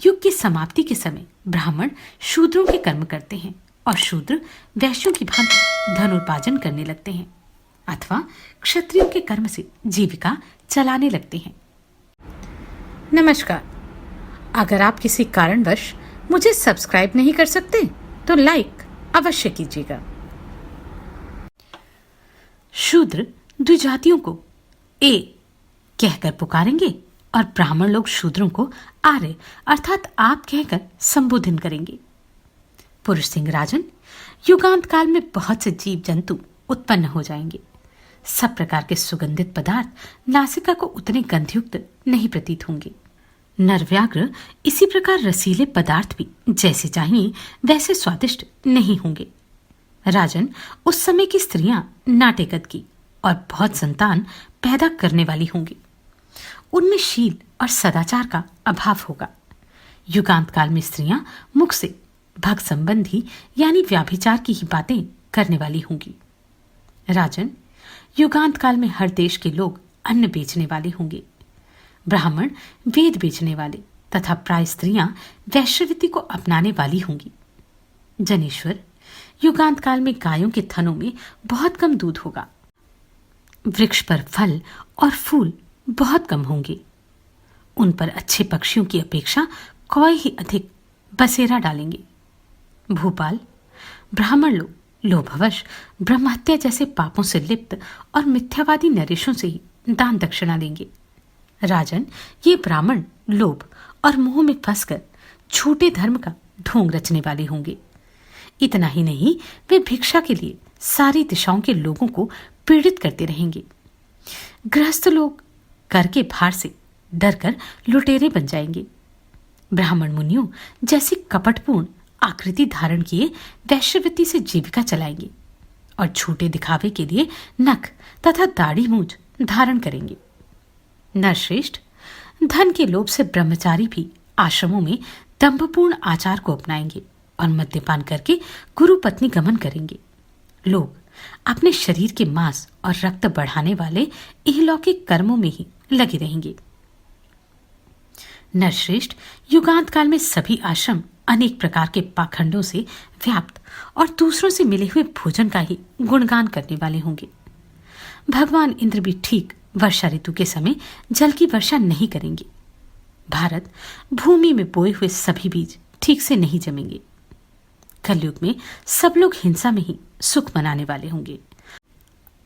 युग की समाप्ति के समय ब्राह्मण शूद्रों के कर्म करते हैं और शूद्र वैश्यों की भांति धनोपार्जन करने लगते हैं अथवा क्षत्रियों के कर्म से जीविका चलाने लगते हैं। नमस्कार। अगर आप किसी कारणवश मुझे सब्सक्राइब नहीं कर सकते तो लाइक अवश्य कीजिएगा। शूद्र द्विजातियों को ए कहकर पुकारेंगे और ब्राह्मण लोग शूद्रों को आर्य अर्थात आप कहकर संबोधन करेंगे। पुरुष सिंह राजन, युगांत काल में बहुत से जीव जंतु उत्पन्न हो जाएंगे। सब प्रकार के सुगंधित पदार्थ नासिका को उतने गंधयुक्त नहीं प्रतीत होंगे। नरव्याघ्र इसी प्रकार रसीले पदार्थ भी जैसे चाहिए वैसे स्वादिष्ट नहीं होंगे। राजन, उस समय की स्त्रियां नाटे कद की और बहुत संतान पैदा करने वाली होंगी। उनमें शील और सदाचार का अभाव होगा। युगांत काल में स्त्रियां मुख से भग संबंधी यानी व्याभिचार की ही बातें करने वाली होंगी। राजन, युगांत काल में हर देश के लोग अन्न बेचने वाले होंगे। ब्राह्मण वेद बेचने वाले तथा प्राय स्त्रियां वैश्यवृत्ति को अपनाने वाली होंगी। जनेश्वर, युगांत काल में गायों के थनों में बहुत कम दूध होगा। वृक्ष पर फल और फूल बहुत कम होंगे। उन पर अच्छे पक्षियों की अपेक्षा कौए ही अधिक बसेरा डालेंगे। भूपाल, ब्राह्मण लोग लोभवश ब्रह्महत्या जैसे पापों से लिप्त और मिथ्यावादी नरेशों से ही दान दक्षिणा लेंगे। राजन, ये ब्राह्मण लोभ और मोह में फंसकर झूठे धर्म का ढोंग रचने वाले होंगे। इतना ही नहीं, वे भिक्षा के लिए सारी दिशाओं के लोगों को पीड़ित करते रहेंगे। गृहस्थ लोग कर के भार से डरकर लुटेरे बन जाएंगे। ब्राह्मण मुनियों जैसी कपटपूर्ण आकृति धारण किए वैश्यवृत्ति से जीविका चलाएंगे और झूठे दिखावे के लिए नख तथा दाढ़ी मूंछ धारण करेंगे। नरश्रेष्ठ, धन के लोभ से ब्रह्मचारी भी आश्रमों में दंभपूर्ण आचार को अपनाएंगे और मद्यपान करके गुरु पत्नी गमन करेंगे। लोग अपने शरीर के मांस और रक्त बढ़ाने वाले इहलौकिक कर्मों में ही लगे रहेंगे। नरश्रेष्ठ, युगांत काल में सभी आश्रम अनेक प्रकार के पाखंडों से व्याप्त और दूसरों से मिले हुए भोजन का ही गुणगान करने वाले होंगे। भगवान इंद्र भी ठीक वर्षा ऋतु के समय जल की वर्षा नहीं करेंगे। भारत भूमि में बोए हुए सभी बीज ठीक से नहीं जमेंगे। कलयुग में सब लोग हिंसा में ही सुख मनाने वाले होंगे।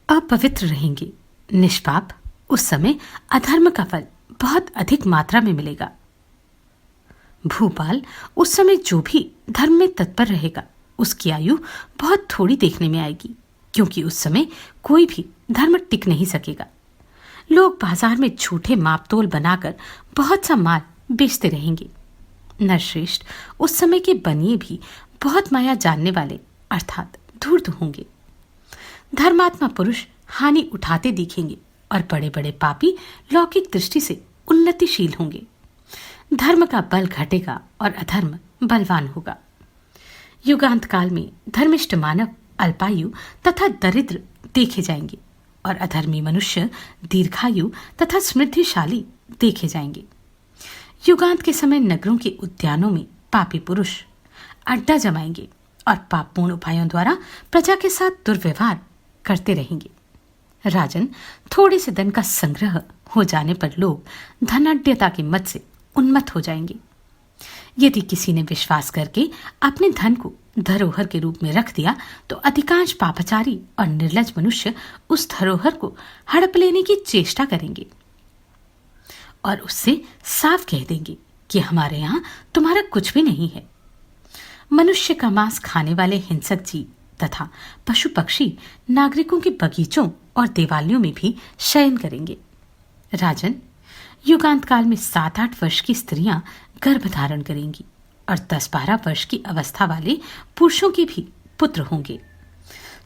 अपवित्र रहेंगे। निष्पाप, उस समय अधर्म का फल बहुत अधिक मात्रा में मिलेगा। भूपाल, उस समय जो भी धर्म में तत्पर रहेगा उसकी आयु बहुत थोड़ी देखने में आएगी, क्योंकि उस समय कोई भी धर्म टिक नहीं सकेगा। लोग बाजार में झूठे मापतोल बनाकर बहुत सा माल बेचते रहेंगे। नरश्रेष्ठ, उस समय के बनिए भी बहुत माया जानने वाले अर्थात धूर्त होंगे। धर्मात्मा पुरुष हानि उठाते दिखेंगे और बड़े बड़े पापी लौकिक दृष्टि से उन्नतिशील होंगे। धर्म का बल घटेगा और अधर्म बलवान होगा। युगांत काल में धर्मिष्ठ मानव अल्पायु तथा दरिद्र देखे जाएंगे और अधर्मी मनुष्य दीर्घायु तथा समृद्धिशाली देखे जाएंगे। युगांत के समय नगरों के उद्यानों में पापी पुरुष अड्डा जमाएंगे और पापपूर्ण उपायों द्वारा प्रजा के साथ दुर्व्यवहार करते रहेंगे। राजन, थोड़े से धन का संग्रह हो जाने पर लोग धनाढ्यता के मत से उन्मत्त हो जाएंगे। यदि किसी ने विश्वास करके अपने धन को धरोहर के रूप में रख दिया तो अधिकांश पापाचारी और निर्लज मनुष्य उस धरोहर को हड़प लेने की चेष्टा करेंगे और उससे साफ कह देंगे कि हमारे यहाँ तुम्हारा कुछ भी नहीं है। मनुष्य का मांस खाने वाले हिंसक जीव तथा पशु पक्षी नागरिकों के बगीचों और देवालयों में भी शयन करेंगे। राजन, युगांत काल में 7-8 वर्ष की स्त्रियां गर्भ धारण करेंगी और 10-12 वर्ष की अवस्था वाले पुरुषों के भी पुत्र होंगे।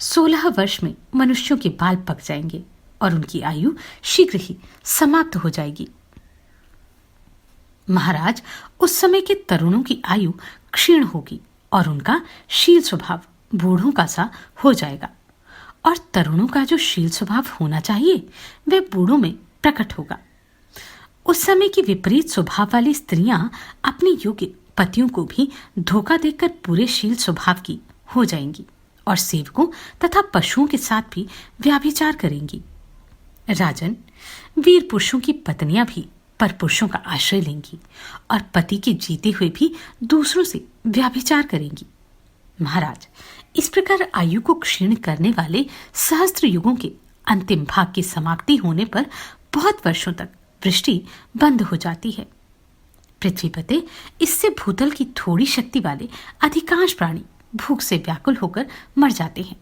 16 वर्ष में मनुष्यों के बाल पक जाएंगे और उनकी आयु शीघ्र ही समाप्त हो जाएगी। महाराज, उस समय के तरुणों की आयु क्षीण होगी और उनका शील स्वभाव बूढ़ों का सा हो जाएगा और तरुणों का जो शील स्वभाव होना चाहिए वह बूढ़ों में प्रकट होगा। उस समय की विपरीत स्वभाव वाली स्त्रियां अपने योग्य पतियों को भी धोखा देकर पूरे शील स्वभाव की हो जाएंगी और सेवकों तथा पशुओं के साथ भी व्याभिचार करेंगी। राजन, वीर पुरुषों की पत्नियां भी पर पुरुषों का आश्रय लेंगी और पति के जीते हुए भी दूसरों से व्याभिचार करेंगी। महाराज, इस प्रकार आयु को क्षीण करने वाले सहस्त्र युगों के अंतिम भाग की समाप्ति होने पर बहुत वर्षों तक वृष्टि बंद हो जाती है। पृथ्वीपते, इससे भूतल की थोड़ी शक्ति वाले अधिकांश प्राणी भूख से व्याकुल होकर मर जाते हैं।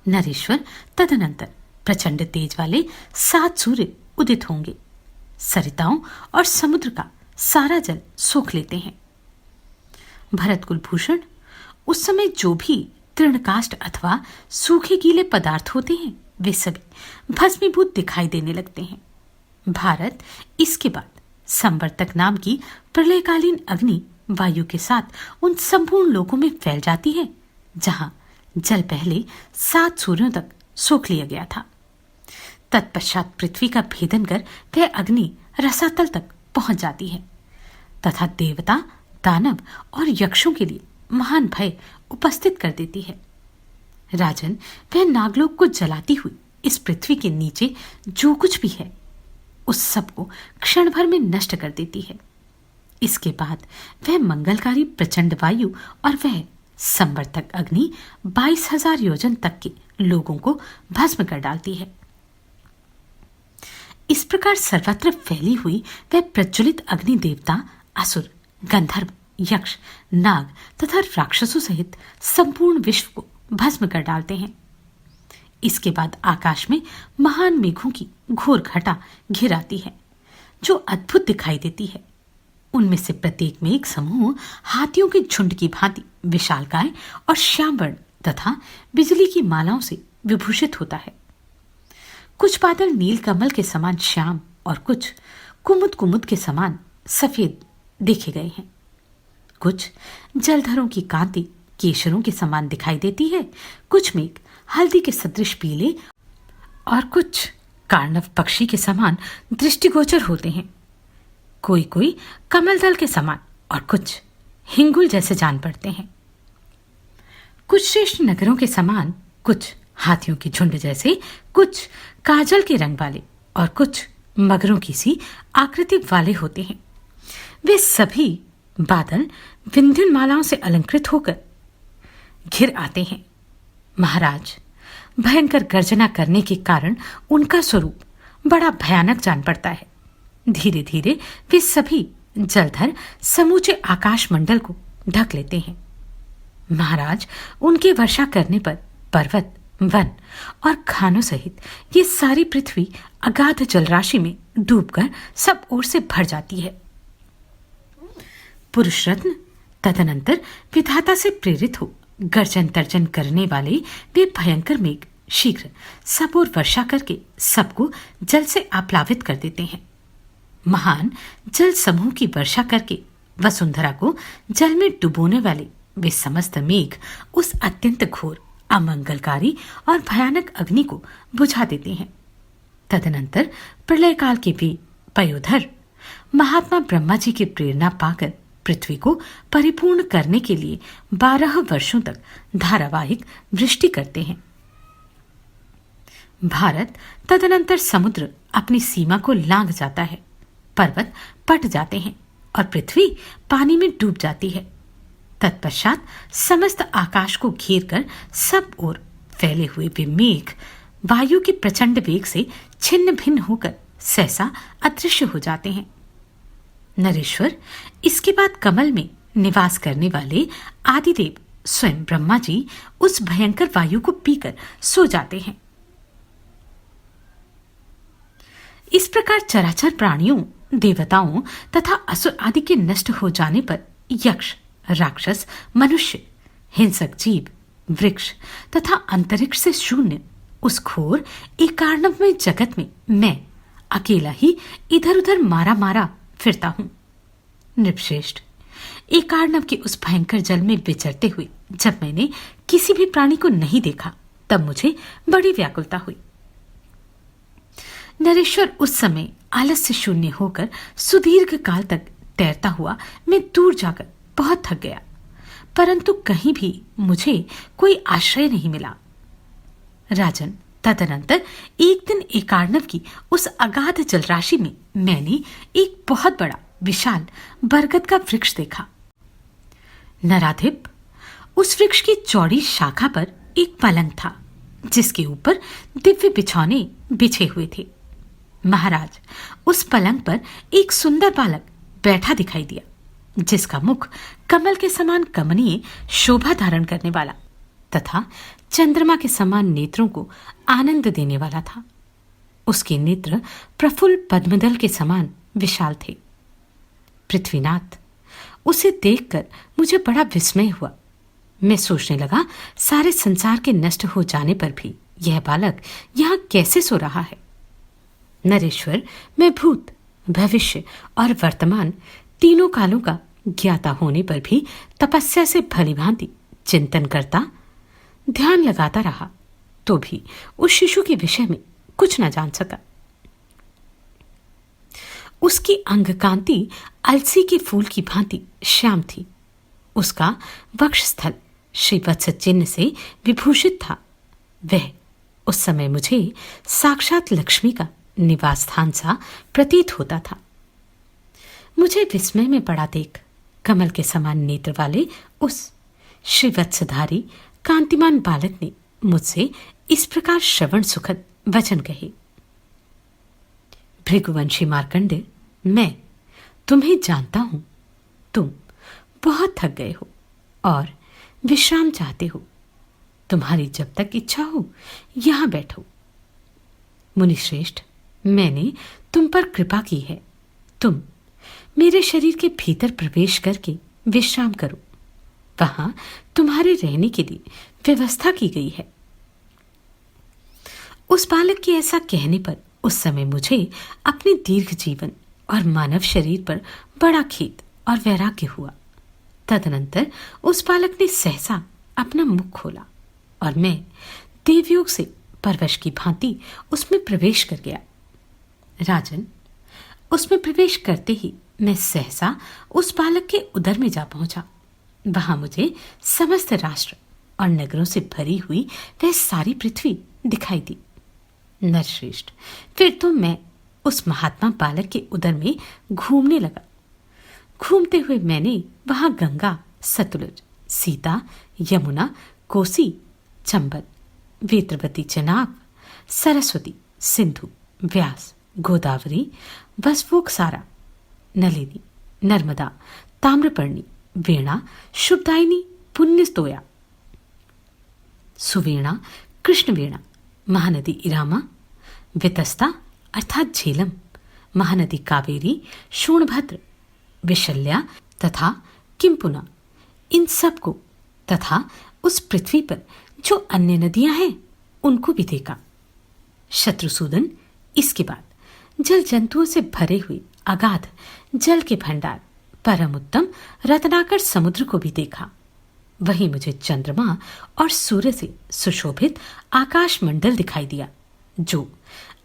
नरेश्वर, तदनंतर प्रचंड तेज वाले 7 सूर्य उदित होंगे, सरिताओं और समुद्र का सारा जल सोख लेते हैं। भरत कुलभूषण, उस समय जो भी तृणकाष्ठ अथवा सूखे गीले पदार्थ होते हैं वे सभी भस्मीभूत दिखाई देने लगते हैं। भारत, इसके बाद संवर्तक नाम की प्रलयकालीन अग्नि वायु के साथ उन संपूर्ण लोकों में फैल जाती है जहां जल पहले 7 सूर्यों तक सोख लिया गया था। तत्पश्चात पृथ्वी का भेदन कर वह अग्नि रसातल तक पहुंच जाती है तथा देवता, दानव और यक्षों के लिए महान भय उपस्थित कर देती है। राजन, वह नागलोक को जलाती हुई इस पृथ्वी के नीचे जो कुछ भी है उस सब को क्षण भर में नष्ट कर देती है। इसके बाद वह मंगलकारी प्रचंड वायु और वह संवर्तक अग्नि 22,000 योजन तक के लोगों को भस्म कर डालती है। इस प्रकार सर्वत्र फैली हुई वह प्रज्वलित अग्नि देवता, असुर, गंधर्व, यक्ष, नाग तथा राक्षसों सहित संपूर्ण विश्व को भस्म कर डालते हैं। इसके बाद आकाश में महान मेघों की घोर घटा घिर आती है जो अद्भुत दिखाई देती है। उनमें से प्रत्येक मेघ समूह हाथियों के झुंड की भांति विशालकाय और श्याम वर्ण तथा बिजली की मालाओं से विभूषित होता है। कुछ बादल नील कमल के समान श्याम और कुछ कुमुद कुमुद के समान सफेद देखे गए हैं। कुछ जलधरों की कांति केशरों के समान दिखाई देती है, कुछ मेघ हल्दी के सदृश पीले और कुछ कार्णव पक्षी के समान दृष्टिगोचर होते हैं। कोई कोई कमल दल के समान और कुछ हिंगुल जैसे जान पड़ते हैं। कुछ श्रेष्ठ नगरों के समान, कुछ हाथियों की झुंड जैसे, कुछ काजल के रंग वाले और कुछ मगरों की सी आकृति वाले होते हैं। वे सभी बादल विंध्य मालाओं से अलंकृत होकर घिर आते हैं। महाराज, भयंकर गर्जना करने के कारण उनका स्वरूप बड़ा भयानक जान पड़ता है। धीरे धीरे वे सभी जलधर समूचे आकाश मंडल को ढक लेते हैं। महाराज, उनके वर्षा करने पर पर्वत, वन और खानों सहित ये सारी पृथ्वी अगाध जलराशि में डूबकर सब ओर से भर जाती है। पुरुष रत्न, तदनंतर विधाता से प्रेरित हो गर्जन तर्जन करने वाले वे भयंकर मेघ शीघ्र सब ओर वर्षा करके सबको जल से आप्लावित कर देते हैं। महान जल समूह की वर्षा करके वसुंधरा को जल में डुबोने वाले वे समस्त मेघ उस अत्यंत घोर, अमंगलकारी और भयानक अग्नि को बुझा देते हैं। तदनंतर प्रलय काल के वे पयोधर महात्मा ब्रह्मा जी की प्रेरणा पाकर पृथ्वी को परिपूर्ण करने के लिए 12 वर्षों तक धारावाहिक वृष्टि करते हैं। भारत, तदनंतर समुद्र अपनी सीमा को लांघ जाता है, पर्वत पट जाते हैं और पृथ्वी पानी में डूब जाती है। तत्पश्चात समस्त आकाश को घेर कर सब ओर फैले हुए वे मेघ वायु के प्रचंड वेग से छिन्न भिन्न होकर सहसा अदृश्य हो जाते हैं। नरेश्वर, इसके बाद कमल में निवास करने वाले आदिदेव स्वयं ब्रह्मा जी उस भयंकर वायु को पीकर सो जाते हैं। इस प्रकार चराचर प्राणियों, देवताओं तथा असुर आदि के नष्ट हो जाने पर यक्ष, राक्षस, मनुष्य, हिंसक जीव, वृक्ष तथा अंतरिक्ष से शून्य उस घोर एकार्णवमय जगत में मैं अकेला ही इधर उधर मारा मारा फिरता हूं। नृपश्रेष्ठ, एकार्णव के उस भयंकर जल में विचरते हुए जब मैंने किसी भी प्राणी को नहीं देखा तब मुझे बड़ी व्याकुलता हुई। नरेश्वर उस समय आलस्य शून्य होकर सुदीर्घ काल तक तैरता हुआ मैं दूर जाकर बहुत थक गया, परंतु कहीं भी मुझे कोई आश्रय नहीं मिला। राजन, तदनंतर एक दिन एकार्णव की उस अगाध जलराशि में मैंने एक बहुत बड़ा विशाल बरगद का वृक्ष देखा। नराधिप, उस वृक्ष की चौड़ी शाखा पर एक पलंग था जिसके ऊपर दिव्य बिछौने बिछे हुए थे। महाराज, उस पलंग पर एक सुंदर बालक बैठा दिखाई दिया जिसका मुख कमल के समान कमनीय शोभा धारण करने वाला तथा चंद्रमा के समान नेत्रों को आनंद देने वाला था। उसके नेत्र प्रफुल्ल पद्मदल के समान विशाल थे। पृथ्वीनाथ, उसे देखकर मुझे बड़ा विस्मय हुआ। मैं सोचने लगा, सारे संसार के नष्ट हो जाने पर भी यह बालक यहाँ कैसे सो रहा है। नरेश्वर, मैं भूत, भविष्य और वर्तमान तीनों कालों का ज्ञाता होने पर भी तपस्या से भलीभांति चिंतन करता, ध्यान लगाता रहा, तो भी उस शिशु के विषय में कुछ न जान सका। उसकी अंग कांति अलसी के फूल की भांति श्याम थी। उसका वक्षस्थल श्रीवत्स चिन्ह से विभूषित था। वह उस समय मुझे साक्षात लक्ष्मी का निवास स्थान सा प्रतीत होता था। मुझे विस्मय में पड़ा देख कमल के समान नेत्र वाले उस श्रीवत्सधारी कांतिमान बालक ने मुझसे इस प्रकार श्रवण सुखद वचन कहे। भृगुवंशी मार्कंडेय, मैं तुम्हें जानता हूं। तुम बहुत थक गए हो और विश्राम चाहते हो। तुम्हारी जब तक इच्छा हो यहां बैठो। मुनिश्रेष्ठ, मैंने तुम पर कृपा की है। तुम मेरे शरीर के भीतर प्रवेश करके विश्राम करो। वहां तुम्हारे रहने के लिए व्यवस्था की गई है। उस बालक के ऐसा कहने पर उस समय मुझे अपने दीर्घ जीवन और मानव शरीर पर बड़ा खेद और वैराग्य हुआ। तदनंतर उस बालक ने सहसा अपना मुख खोला और मैं देवयोग से परवश की भांति उसमें प्रवेश कर गया। राजन, उसमें प्रवेश करते ही मैं सहसा उस बालक के उदर में जा पहुंचा। वहां मुझे समस्त राष्ट्र और नगरों से भरी हुई वह सारी पृथ्वी दिखाई दी। नरश्रेष्ठ, फिर तो मैं उस महात्मा बालक के उदर में घूमने लगा। घूमते हुए मैंने वहां गंगा, सतलुज, सीता, यमुना, कोसी, चंबल, वेत्रवती, चनाब, सरस्वती, सिंधु, व्यास, गोदावरी, वसवोकसारा, नलिनी, नर्मदा, ताम्रपर्णी, वीणा, शुभदायिनी, पुण्यस्तोया, सुवीणा, कृष्णवीणा, महानदी इरामा, वितस्ता अर्थात झेलम, महानदी कावेरी, शोणभद्र, विशल्या तथा किंपुना, इन सब को तथा उस पृथ्वी पर जो अन्य नदियां हैं उनको भी देखा। शत्रुसूदन, इसके बाद जल जंतुओं से भरे हुए अगाध जल के भंडार परम उत्तम रत्नाकर समुद्र को भी देखा। वहीं मुझे चंद्रमा और सूर्य से सुशोभित आकाश मंडल दिखाई दिया जो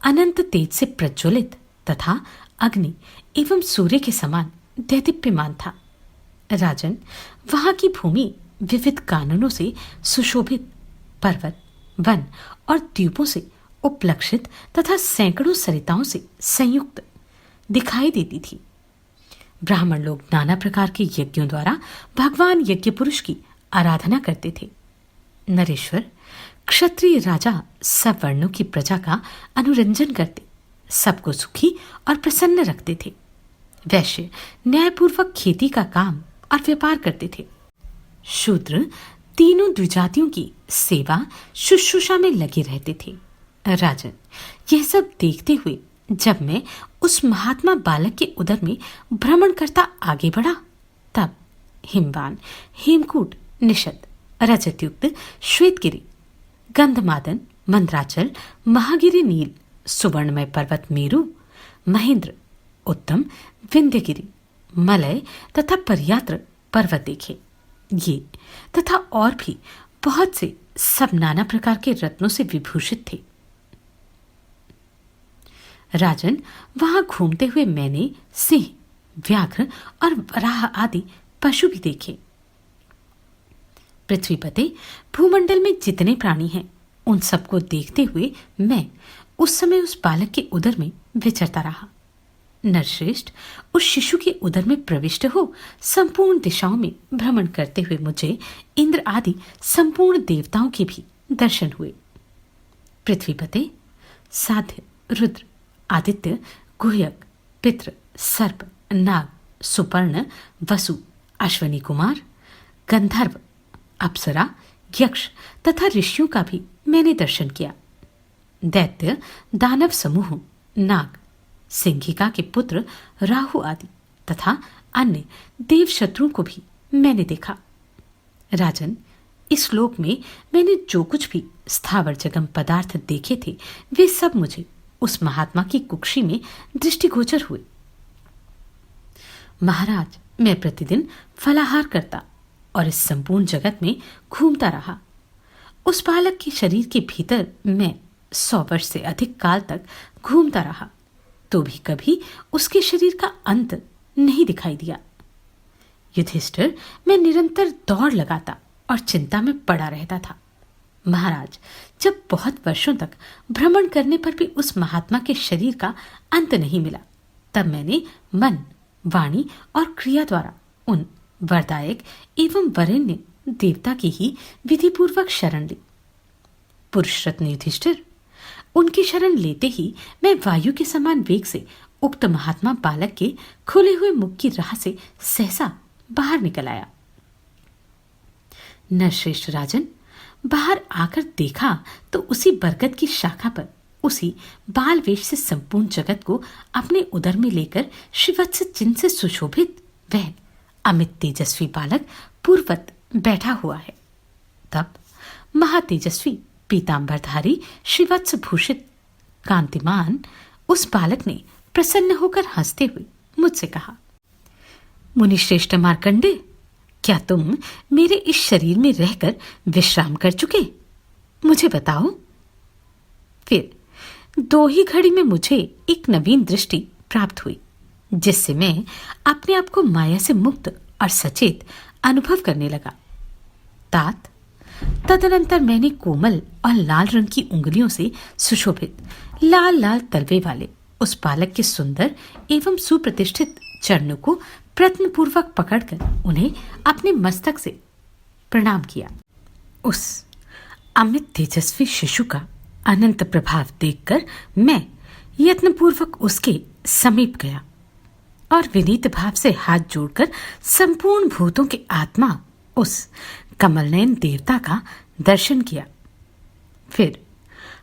अनंत तेज से प्रज्वलित तथा अग्नि एवं सूर्य के समान दैदीप्यमान था। राजन, वहां की भूमि विविध कानूनों से सुशोभित पर्वत, वन और द्वीपों से उपलक्षित तथा सैकड़ों सरिताओं से संयुक्त दिखाई देती थी। ब्राह्मण लोग नाना प्रकार के यज्ञों द्वारा भगवान यज्ञ पुरुष की आराधना करते थे। नरेश्वर, क्षत्रिय राजा सब वर्णों की प्रजा का अनुरंजन करते, सबको सुखी और प्रसन्न रखते थे। वैश्य न्यायपूर्वक खेती का काम और व्यापार करते थे। शूद्र तीनों द्विजातियों की सेवा शुश्रूषा में लगे रहते थे। राजन, यह सब देखते हुए जब मैं उस महात्मा बालक के उदर में भ्रमण करता आगे बढ़ा, तब हिमवान, हेमकूट, निषद, रजतयुक्त श्वेतगिरी, गंधमादन, मंद्राचल, महागिरी नील, सुवर्णमय पर्वत मेरु, महेंद्र, उत्तम, विंध्यगिरी, मलय तथा पर्यात्र पर्वत देखे। ये तथा और भी बहुत से सब नाना प्रकार के रत्नों से विभूषित थे। राजन, वहां घूमते हुए मैंने सिंह, व्याघ्र और वराह आदि पशु भी देखे। पृथ्वीपते, भूमंडल में जितने प्राणी हैं उन सबको देखते हुए मैं उस समय उस बालक के उदर में विचरता रहा। नरश्रेष्ठ, उस शिशु के उदर में प्रविष्ट हो संपूर्ण दिशाओं में भ्रमण करते हुए मुझे इंद्र आदि संपूर्ण देवताओं के भी दर्शन हुए। पृथ्वीपते, साध्य, रुद्र, आदित्य, गुह्यक, पितृ, सर्प, नाग, सुपर्ण, वसु, अश्वनी कुमार, गंधर्व, अप्सरा, यक्ष तथा ऋषियों का भी मैंने दर्शन किया। दैत्य, दानव समूह, नाग, सिंहिका के पुत्र राहु आदि तथा अन्य देव शत्रुओं को भी मैंने देखा। राजन, इस लोक में मैंने जो कुछ भी स्थावर जगम पदार्थ देखे थे वे सब मुझे उस महात्मा की कुक्षी में दृष्टिगोचर हुए। महाराज, मैं प्रतिदिन फलाहार करता और इस संपूर्ण जगत में घूमता रहा। उस बालक के शरीर के भीतर मैं 100 वर्ष से अधिक काल तक घूमता रहा, तो भी कभी उसके शरीर का अंत नहीं दिखाई दिया। युधिष्ठिर, मैं निरंतर दौड़ लगाता और चिंता में पड़ा रहता था। महाराज, जब बहुत वर्षों तक भ्रमण करने पर भी उस महात्मा के शरीर का अंत नहीं मिला, तब मैंने मन, वाणी और क्रिया द्वारा उन वरदायक एवं वरेण्य देवता की ही विधिपूर्वक शरण ली। पुरुष रत्न युधिष्ठिर, उनकी शरण लेते ही मैं वायु के समान वेग से उक्त महात्मा बालक के खुले हुए मुख की राह से सहसा बाहर निकल आया। नरश्रेष्ठ राजन, बाहर आकर देखा तो उसी बरगद की शाखा पर उसी बाल वेश से संपूर्ण जगत को अपने उदर में लेकर श्रीवत्स चिन्ह से सुशोभित वह अमित तेजस्वी बालक पूर्ववत बैठा हुआ है। तब महातेजस्वी पीतांबरधारी श्रीवत्स भूषित कांतिमान उस बालक ने प्रसन्न होकर हंसते हुए मुझसे कहा, मुनिश्रेष्ठ मार्कंडे, क्या तुम मेरे इस शरीर में रहकर विश्राम कर चुके? मुझे बताओ। फिर 2 ही घड़ी में मुझे एक नवीन दृष्टि प्राप्त हुई, जिससे मैं अपने आप को माया से मुक्त और सचेत अनुभव करने लगा। तात, तदनंतर मैंने कोमल और लाल रंग की उंगलियों से सुशोभित लाल लाल तलवे वाले उस बालक के सुंदर एवं सुप्रतिष्ठित चरणों को प्रयत्नपूर्वक पकड़कर उन्हें अपने मस्तक से प्रणाम किया। उस अमित तेजस्वी शिशु का अनंत प्रभाव देखकर मैं यत्नपूर्वक उसके समीप गया और विनीत भाव से हाथ जोड़कर संपूर्ण भूतों के आत्मा उस कमलनयन देवता का दर्शन किया। फिर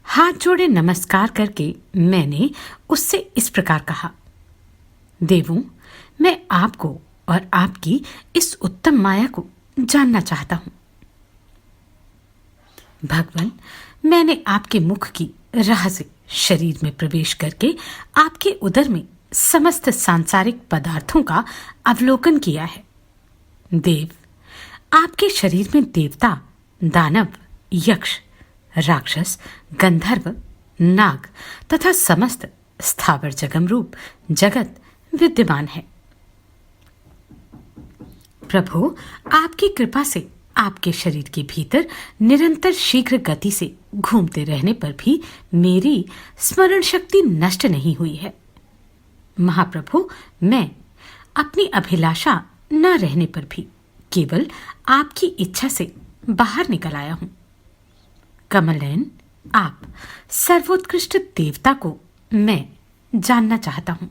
हाथ जोड़े नमस्कार करके मैंने उससे इस प्रकार कहा, देवों, मैं आपको और आपकी इस उत्तम माया को जानना चाहता हूं। भगवान, मैंने आपके मुख की राह से शरीर में प्रवेश करके आपके उदर में समस्त सांसारिक पदार्थों का अवलोकन किया है। देव, आपके शरीर में देवता, दानव, यक्ष, राक्षस, गंधर्व, नाग तथा समस्त स्थावर जगम रूप जगत विद्यमान है। प्रभु, आपकी कृपा से आपके शरीर के भीतर निरंतर शीघ्र गति से घूमते रहने पर भी मेरी स्मरण शक्ति नष्ट नहीं हुई है। महाप्रभु, मैं अपनी अभिलाषा न रहने पर भी केवल आपकी इच्छा से बाहर निकल आया हूं। कमलनयन, आप सर्वोत्कृष्ट देवता को मैं जानना चाहता हूं।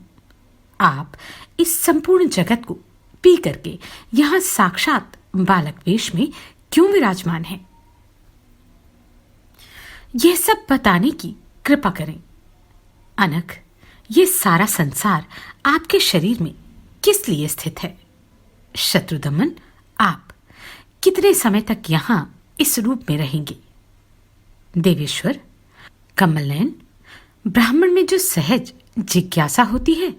आप इस संपूर्ण जगत को पी करके यहां साक्षात बालक वेश में क्यों विराजमान है? यह सब बताने की कृपा करें। अनघ, ये सारा संसार आपके शरीर में किस लिए स्थित है? शत्रुदमन, आप कितने समय तक यहां इस रूप में रहेंगे? देवेश्वर, कमलनयन, ब्राह्मण में जो सहज जिज्ञासा होती है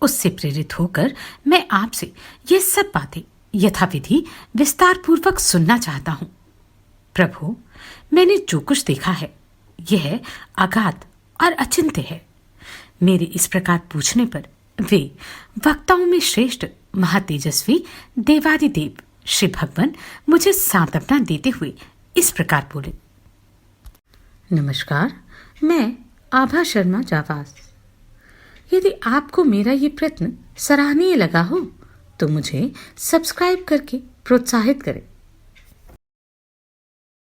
उससे प्रेरित होकर मैं आपसे ये सब बातें यथाविधि विस्तार पूर्वक सुनना चाहता हूं। प्रभु, मैंने जो कुछ देखा है यह अगाध और अचिंत्य है। मेरे इस प्रकार पूछने पर वे वक्ताओं में श्रेष्ठ महातेजस्वी देवादिदेव श्री भगवान मुझे सांत्वना देते हुए इस प्रकार बोले। नमस्कार, मैं आभा शर्मा जावास। यदि आपको मेरा ये प्रयत्न सराहनीय लगा हो तो मुझे सब्सक्राइब करके प्रोत्साहित करें